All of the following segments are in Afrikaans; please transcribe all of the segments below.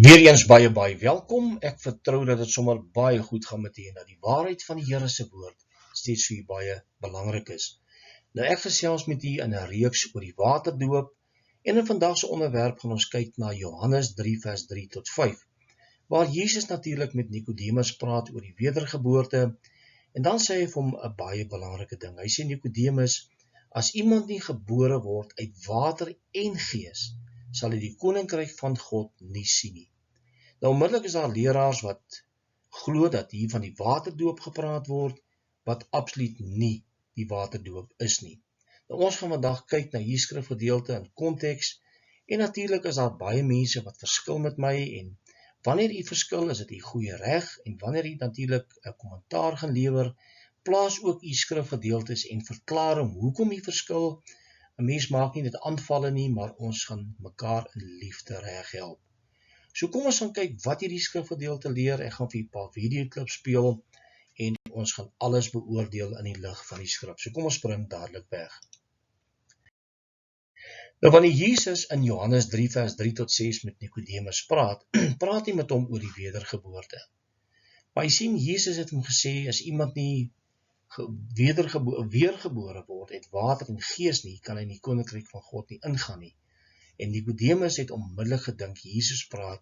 Weereens baie welkom. Ek vertrou dat dit sommer baie goed gaan met u en dat die waarheid van die Here se woord steeds vir u baie belangrik is. Nou ek gesels met u in 'n reeks oor die waterdoop en in vandag se onderwerp gaan ons kyk na Johannes 3 vers 3 tot 5, waar Jesus natuurlik met Nikodemus praat oor die wedergeboorte en dan sê hy vir hom 'n baie belangrike ding. Hy sê Nikodemus, as iemand nie gebore word uit water en gees, sal hy die koninkryk van God nie sien nie. Nou onmiddellik is daar leraars wat glo dat hier van die waterdoop gepraat word, wat absoluut nie die waterdoop is nie. Nou ons gaan vandag kyk na hierdie skrifgedeelte in konteks, en natuurlik is daar baie mense wat verskil met my, en wanneer u verskil, is dit u goeie reg, en wanneer u natuurlik 'n kommentaar gaan lewer, plaas ook u skrifgedeeltes en verklaar hoekom u verskil. 'n Mens maak nie dit aanvalle nie, maar ons gaan mekaar in liefde reg help. So kom ons gaan kyk wat hierdie skrifgedeelte leer. Ek gaan vir 'n paar videoklips speel en ons gaan alles beoordeel in die lig van die skrif. So kom ons spring dadelik weg. Nou wanneer Jesus in Johannes 3 vers 3 tot 6 met Nikodemus praat hy met hom oor die wedergeboorte. Maar jy sien, Jesus het hom gesê, as iemand nie weergebore word uit water en gees nie, kan hy in die koninkryk van God nie ingaan nie. En Nikodemus het onmiddellik gedink, Jesus praat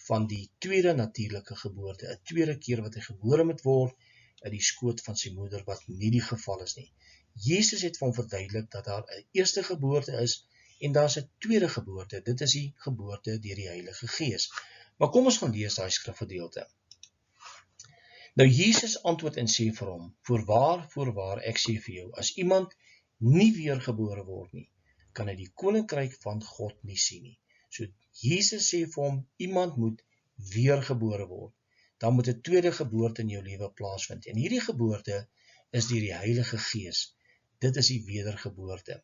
van die tweede natuurlike geboorte, 'n tweede keer wat hy gebore moet word uit die skoot van sy moeder, wat nie die geval is nie. Jesus het vir hom verduidelik dat daar 'n eerste geboorte is en daar's 'n tweede geboorte. Dit is die geboorte deur die Heilige Gees. Maar kom ons gaan lees daai skrifgedeelte. Nou Jesus antwoord en sê vir hom, voorwaar, ek sê vir jou, as iemand nie weergebore word nie, kan hy die koninkryk van God nie sien nie. So Jesus sê vir hom, iemand moet weergebore word. Dan moet 'n tweede geboorte in jou lewe plaasvind. En hierdie geboorte is deur die Heilige Gees. Dit is die wedergeboorte.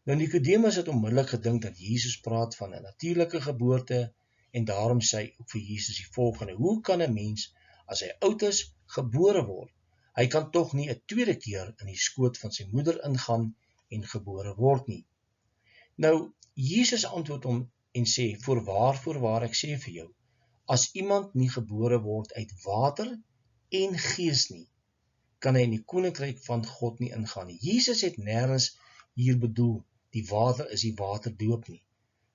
Nou Nikodemus het onmiddellik gedink dat Jesus praat van 'n natuurlike geboorte, en daarom sê hy ook vir Jesus die volgende: hoe kan 'n mens, as hy oud is, gebore word? Hy kan tog nie 'n tweede keer in die skoot van sy moeder ingaan en gebore word nie. Nou, Jesus antwoord hom en sê, voorwaar, ek sê vir jou, as iemand nie gebore word uit water en gees nie, kan hy in die koninkryk van God nie ingaan nie. Jesus het nêrens hier bedoel, die water is die waterdoop nie.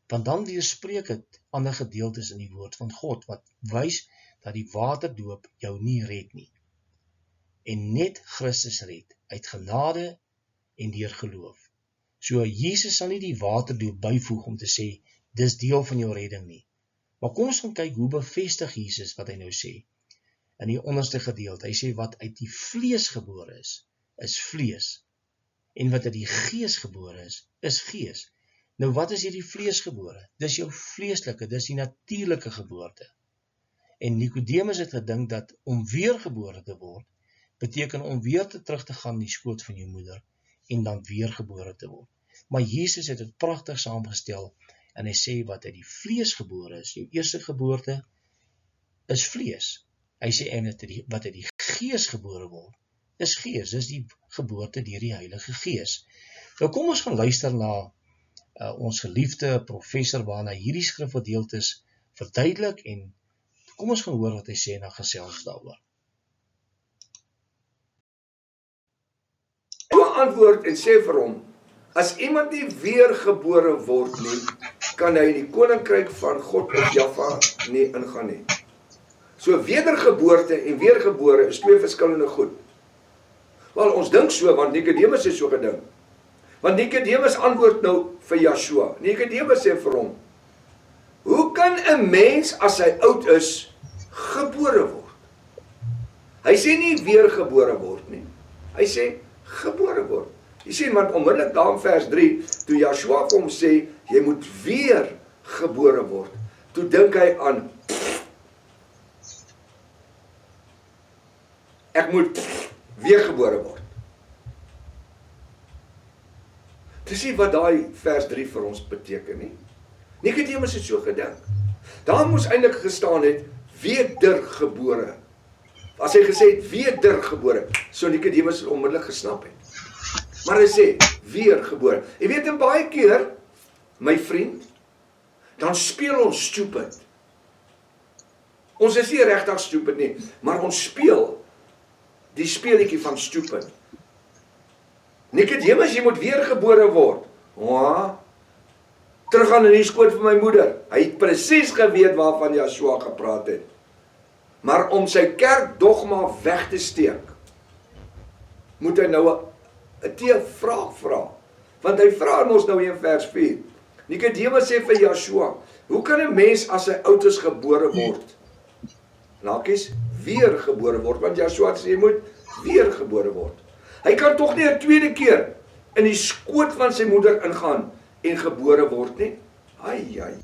Want dan weerspreek dit ander gedeeltes in die woord van God, wat wys dat die waterdoop jou nie red nie. En net Christus red, uit genade en deur geloof. So Jesus sal nie die waterdoop byvoeg om te sê, dis deel van jou redding nie. Maar kom ons gaan kyk hoe bevestig Jesus wat hy nou sê. In die onderste gedeelte, hy sê wat uit die vlees gebore is vlees. En wat uit die gees gebore is gees. Nou wat is hierdie vlees gebore? Dis jou vleeslike, dis die natuurlike geboorte. En Nikodemus het gedink dat om weergebore te word, beteken om weer terug te gaan in die skoot van jou moeder, en dan weergebore te word. Maar Jesus het dit pragtig saamgestel, en hy sê wat uit die vlees gebore is, jou eerste geboorte, is vlees. Hy sê en wat uit die gees gebore word, is gees, dis die geboorte deur die Heilige Gees. Nou kom ons gaan luister na ons geliefde professor, waarna hierdie skrifgedeeltes verduidelik, en kom ons gaan hoor wat hy sê en dan gesels daaroor. Hy antwoord en sê vir hom, as iemand nie weergebore word nie, kan hy in die koninkryk van God of Jaffa nie ingaan nie. So wedergeboorte en weergebore is twee verskillende goed. Wel, ons dink so, want Nikodemus het so gedink. Want Nikodemus antwoord nou vir Yeshua. Nikodemus sê vir hom, hoe kan 'n mens as hy oud is, gebore word? Hy sê nie weergebore word nie. Hy sê gebore word. Jy sien, want onmiddellik daar in vers 3, toe Yeshua vir hom sê, jy moet weer gebore word, toe dink hy aan, ek moet weer gebore word. Dis nie wat daai vers 3 vir ons beteken nie. Nikodemus het so gedink. Daar moes eintlik gestaan het, wedergebore. As hy gesê het, wedergebore, so Nikodemus het onmiddellik gesnap het. Maar hy sê, weergebore. Jy weet, en baie keer, my vriend, dan speel ons stupid. Ons is nie regtig stupid nie, maar ons speel die speletjie van stupid. Nikodemus, jy moet weergebore word. Teruggaan in die skoot van my moeder. Hy het presies geweet waarvan Yeshua gepraat het. Maar om sy kerkdogma weg te steek, moet hy nou 'n vraag vra. Want hy vra ons nou in vers 4. Nikodemus sê vir Yeshua, hoe kan 'n mens as hy oud is gebore word? Nakies, weergebore word, want Yeshua sê jy moet weergebore word. Hy kan tog nie 'n tweede keer in die skoot van sy moeder ingaan en gebore word nie. Ai.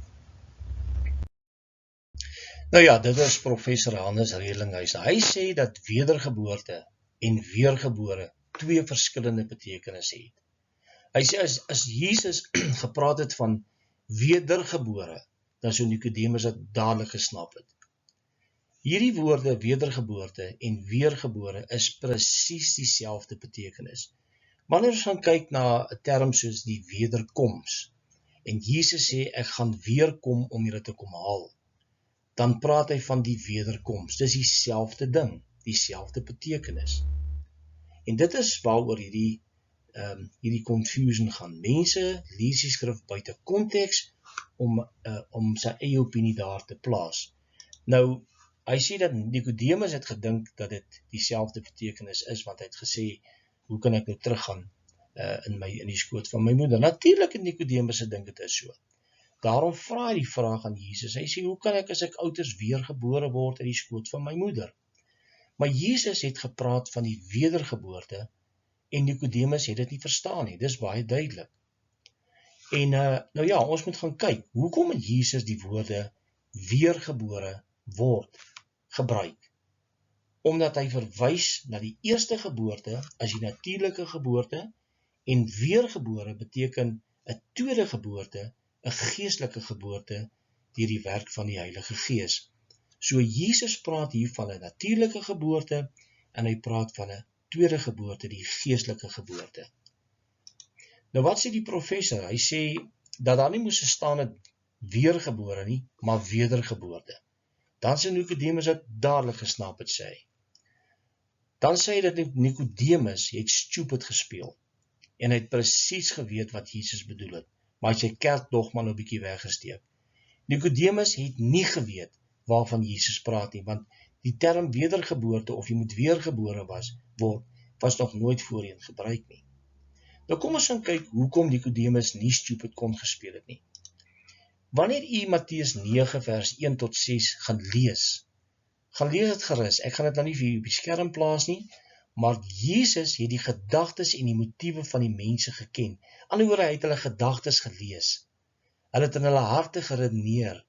Nou ja, dit is professor Hannes Reelinghuis. Hy sê dat wedergeboorte en weergebore twee verskillende betekenisse het. Hy sê as Jesus gepraat het van wedergebore, dan sou Nikodemus dit dadelik gesnap het. Hierdie woorde wedergeboorte en weergebore is presies dieselfde betekenis. Wanneer ons gaan kyk na 'n term soos die wederkoms, en Jesus sê ek gaan weer kom om julle te kom haal, dan praat hy van die wederkoms. Dis dieselfde ding, dieselfde betekenis. En dit is waaroor hierdie confusion gaan. Mense lees die skrif buite konteks om sy eie opinie daar te plaas. Nou, hy sê dat Nikodemus het gedink dat dit dieselfde betekenis is, want hy het gesê, hoe kan ek nou teruggaan in die skoot van my moeder? Natuurlik het Nikodemus gedink dit is so. Daarom vra hy die vraag aan Jesus. Hy sê, hoe kan ek as ek oud is weergebore word in die skoot van my moeder? Maar Jesus het gepraat van die wedergeboorte en Nikodemus het dit nie verstaan nie. Dis baie duidelik. En nou ja, ons moet gaan kyk, hoekom het Jesus die woorde weergebore word gebruik? Omdat hy verwys na die eerste geboorte as die natuurlike geboorte en weergebore beteken 'n tweede geboorte, 'n geestelike geboorte deur die werk van die Heilige Gees. So Jesus praat hier van 'n natuurlike geboorte en hy praat van 'n tweede geboorte, die geestelike geboorte. Nou wat sê die professor? Hy sê dat daar nie moes staan het weergebore nie, maar wedergeboorte. Dan sê Nikodemus dit dadelik gesnap het, sê hy. Dan sê hy dat Nikodemus het stupid gespeel en hy het presies geweet wat Jesus bedoel het, maar hy sy kerkdogma nou 'n bietjie weggesteek. Nikodemus het nie geweet waarvan Jesus praat nie, want die term wedergeboorte of jy moet weergebore word, was nog nooit voorheen gebruik nie. Nou kom ons gaan kyk hoekom Nikodemus nie stupid kon gespeel het nie. Wanneer u Matteus 9 vers 1 tot 6 gaan lees dit gerus. Ek gaan dit nou nie vir u op die skerm plaas nie, maar Jesus het die gedagtes en die motiewe van die mense geken. Anderswoorde, hy het hulle gedagtes gelees. Hulle het in hulle harte geredeneer.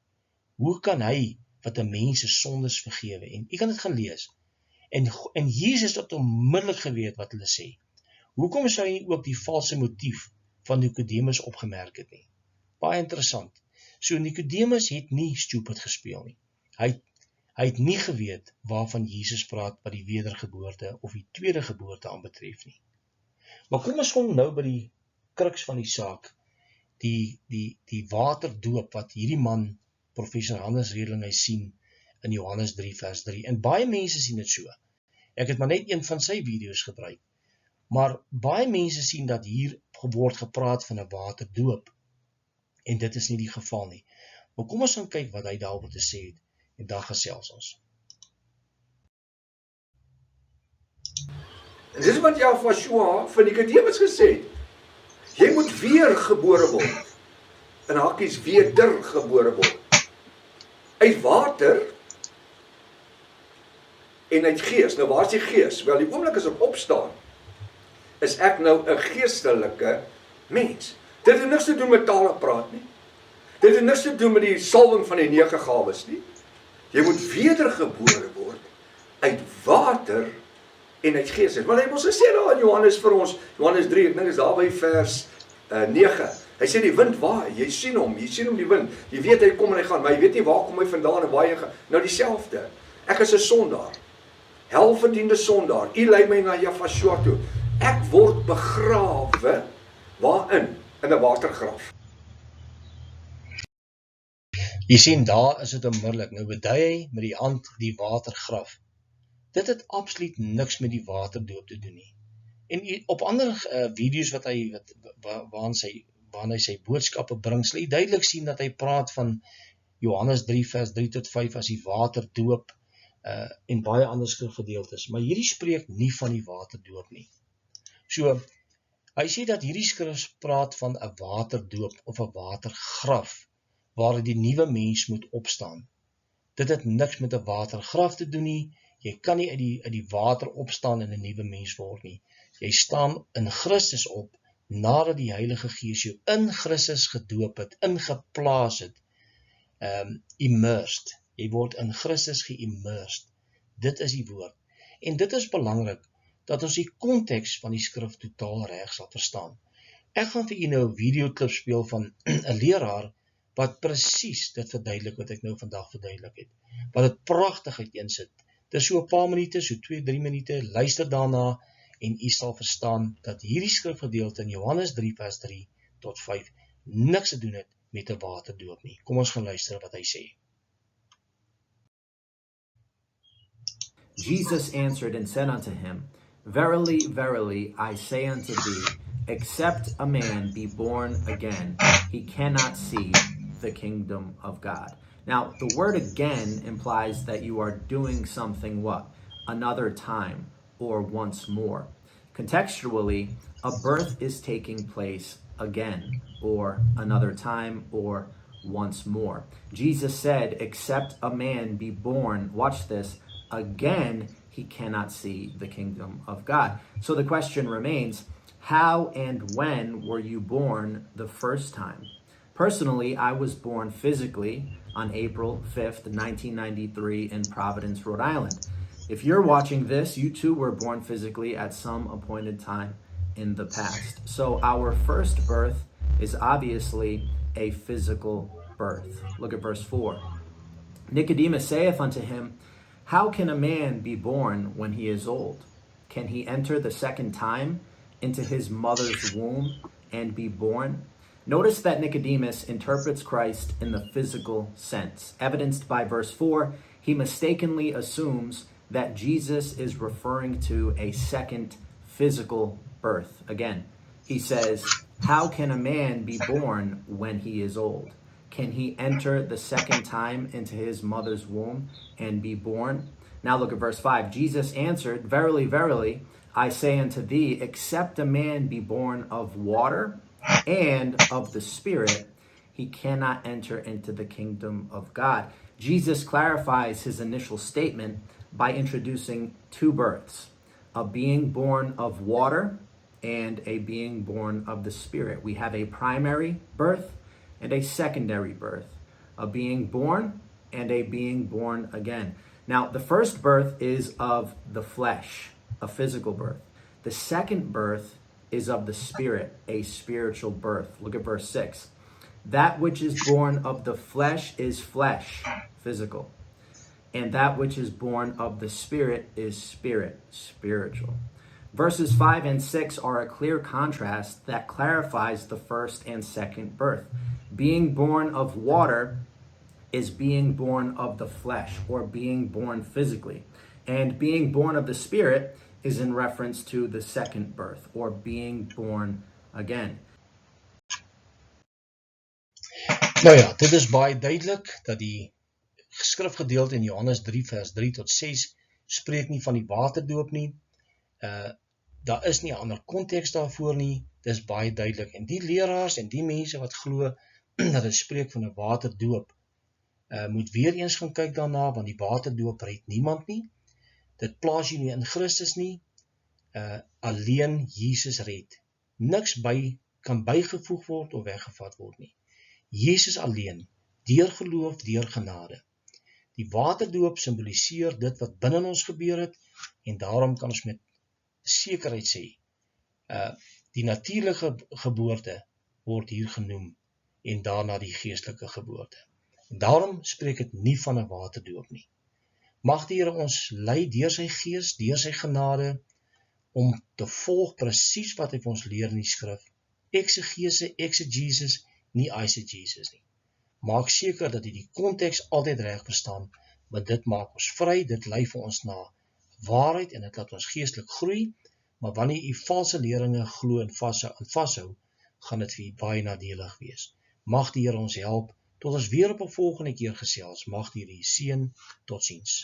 Hoe kan hy wat 'n mens se sondes vergewe? En u kan dit gaan lees. En Jesus het onmiddellik geweet wat hulle sê. Hoekom sou hy ook die valse motief van Nikodemus opgemerk het nie? Baie interessant. So Nikodemus het nie stupid gespeel nie. Hy het nie geweet waarvan Jesus praat wat die wedergeboorte of die tweede geboorte aanbetref nie. Maar kom ons kom nou by die kruks van die saak. Die waterdoop wat hierdie man, professor Hannes Reelinghuis sien in Johannes 3 vers 3. En baie mense sien dit so. Ek het maar net een van sy video's gebruik. Maar baie mense sien dat hier word gepraat van 'n waterdoop. En dit is nie die geval nie. Maar kom ons gaan kyk wat hy daaroor te sê het. En dan gesels ons. En dis wat Yeshua vir Nikodemus gesê het. Jy moet weer gebore word. In hakkies wedergebore word. Uit water en uit gees. Nou waar is die gees? Wel, die oomblik as ek opstaan, is ek nou 'n geestelike mens. Dit het niks te doen met tale praat nie. Dit het niks te doen met die salwing van die 9 gawes nie. Jy moet wedergebore word uit water en uit gees. Maar hy mos gesê daar in Johannes vir ons, Johannes 3, ek dink is daar by vers 9. Hy sê die wind waai, jy sien hom die wind. Jy weet hy kom en hy gaan, maar jy weet nie waar kom hy vandaan en waar hy gaan. Nou dieselfde. Ek is 'n sondaar. Helverdiende sondaar. U lei my na Yeshua toe. Ek word begrawe waarin? In 'n watergraf. Jy sien, daar is dit onmiddellik. Nou bedui hy met die hand die watergraf. Dit het absoluut niks met die waterdoop te doen nie. En op ander video's waarin hy sy boodskappe bring, sal jy duidelik sien dat hy praat van Johannes 3 vers 3 tot 5 as die waterdoop en baie ander skrifgedeeltes, maar hierdie spreek nie van die waterdoop nie. So, hy sê dat hierdie skrif praat van 'n waterdoop of 'n watergraf, waar die nuwe mens moet opstaan. Dit het niks met 'n watergraf te doen nie. Jy kan nie uit die water opstaan en 'n nuwe mens word nie. Jy staan in Christus op, nadat die Heilige Gees jou in Christus gedoop het, ingeplaas het, immersed. Jy word in Christus ge-immersed. Dit is die woord. En dit is belangrik, dat ons die konteks van die skrif totaal reg sal verstaan. Ek gaan vir u nou 'n videoklip speel van 'n leraar, wat presies dit verduidelik wat ek nou vandag verduidelik het. Wat dit pragtig uiteensit. Dit is so 'n paar minute, so 2-3 minute, luister daarna en u sal verstaan dat hierdie skrifgedeelte in Johannes 3 vers 3 tot 5 niks te doen het met 'n waterdoop nie. Kom ons gaan luister wat hy sê. Jesus answered and said unto him, Verily, verily, I say unto thee, except a man be born again, he cannot see the kingdom of God. Now, the word again implies that you are doing something what? Another time or once more. Contextually, a birth is taking place again or another time or once more. Jesus said, except a man be born, watch this, again, he cannot see the kingdom of God. So the question remains, how and when were you born the first time? Personally, I was born physically on April 5th, 1993 in Providence, Rhode Island. If you're watching this, you too were born physically at some appointed time in the past. So our first birth is obviously a physical birth. Look at verse 4. Nicodemus saith unto him, How can a man be born when he is old? Can he enter the second time into his mother's womb and be born? Notice that Nicodemus interprets Christ in the physical sense. Evidenced by verse 4, he mistakenly assumes that Jesus is referring to a second physical birth. Again, he says, how can a man be born when he is old? Can he enter the second time into his mother's womb and be born? Now look at verse 5. Jesus answered, Verily, verily, I say unto thee, except a man be born of water and of the Spirit, he cannot enter into the kingdom of God. Jesus clarifies his initial statement by introducing two births, a being born of water and a being born of the Spirit. We have a primary birth and a secondary birth, a being born and a being born again. Now, the first birth is of the flesh, a physical birth. The second birth is of the Spirit, a spiritual birth. Look at verse 6. That which is born of the flesh is flesh, physical. And that which is born of the Spirit is spirit, spiritual. Verses 5 and 6 are a clear contrast that clarifies the first and second birth. Being born of water is being born of the flesh, or being born physically. And being born of the Spirit is in reference to the second birth, or being born again. Nou ja, dit is baie duidelik dat die skrifgedeelte in Johannes 3 vers 3 tot 6 spreek nie van die waterdoop nie. Daar is nie 'n ander konteks daarvoor nie. Dis baie duidelik. En die leraars en die mense wat glo dat dit spreek van 'n waterdoop, moet weer eens gaan kyk daarna, want die waterdoop red niemand nie. Dit plaas jy nie in Christus nie. Alleen Jesus red. Niks kan bygevoeg word of weggevat word nie. Jesus alleen, deur geloof, deur genade. Die waterdoop simboliseer dit wat binne ons gebeur het, en daarom kan ons met sekerheid sê, die natuurlike geboorte word hier genoem, en daarna die geestelike geboorte. En daarom spreek dit nie van 'n waterdoop nie. Mag die Here ons lei deur sy gees, deur sy genade, om te volg presies wat hy vir ons leer in die skrif. Exegese, Jesus, nie eisegesis nie. Maak seker dat jy die konteks altyd reg verstaan, want dit maak ons vry, dit lei vir ons na waarheid en dit laat ons geestelik groei, maar wanneer jy valse leringe glo en vashou, gaan dit vir jy baie nadelig wees. Mag die Here ons help, tot ons weer op 'n volgende keer gesels, mag die Here seën, totsiens.